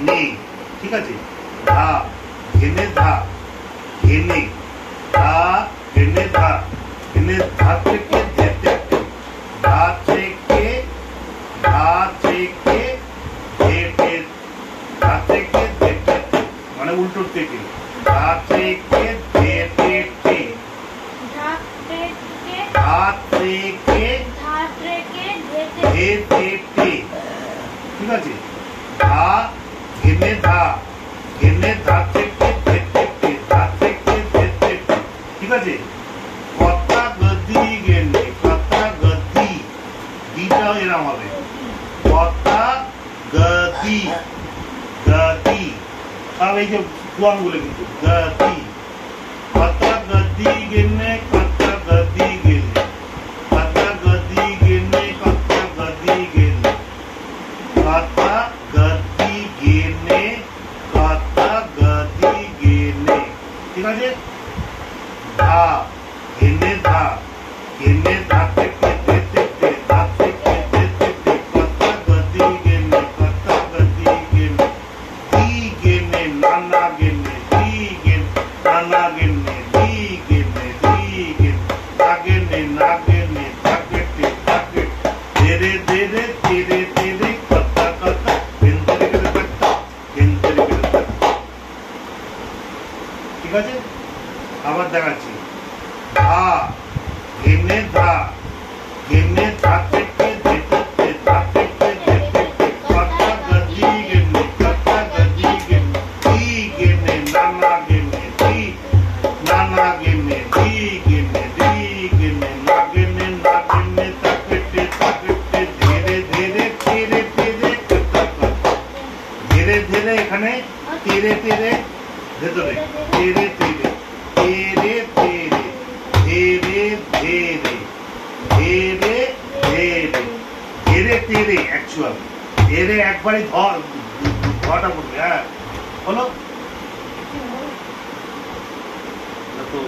নে, ঠিক আছে? ধা, ঘেনে ধা, ঘেনে ধা, ঘেনে ধা, ঘেনে ধা থেকে ধেতে, ধা থেকে ধেতে, ধা থেকে ধেতে, মানে উল্টো থেকে, ধা থেকে ধেতে, ধা থেকে ধেতে, ঠিক আছে? ধা, ঘেনে ধা, ঘেনে ধা থেকে ধেতে, ধা থেকে ধেতে, ঠিক আছে? কতা গদি গেলে, কতা গদি, দিটাও এরম হবে। কতা গদি, গদি, সব এই যে দোয়ানগুলো কিন্তু গদি, কতা গদি গেলে, কতা গদি গেলে, কতা গদি গেলে, কতা গদি গেলে, কতা গদি গেলে, কতা গদি গেলে, ঠিক আছে? ধা, ঘেনে ধা, ঘেনে ধা থেকে ধেতে, ধা থেকে ধেতে, কতা গদি গেলে, কতা গদি গেলে, দি গেলে, নানা গেলে, দি গেলে, নানা গেলে, দি গেলে, দি গেলে, না গেলে, না গেলে, থাকেতে, থাকে, ধীরে ধীরে, ধীরে ধীরে, কতা কতা, ভেন্দ্রে গেলে কতা, ভেন্দ্রে গেলে কতা, ঠিক আছে? আবার দেখাচ্ছি। ধা, ঘেনে ধা, ঘেনে ধা থেকে ধেতে, ধা থেকে ধেতে, কতা গদি গেলে, কতা গদি গেলে, দি গেলে, নানা গেলে, দি, নানা গেলে, দি গেলে, দি গেলে, না গেলে, না গেলে, তাকেতে, তাকেতে, ধীরে ধীরে, ধীরে ধীরে, কতা কতা, ধীরে ধীরে, এখানে ধীরে ধীরে, ভেতরে ধীরে ধীরে, ধীরে ধীরে, ধীরে ধীরে, ধীরে ধীরে, ধীরে ধীরে, অ্যাকচুয়াল ধীরে একবারই ধটা পড়বে। হ্যাঁ বলো তো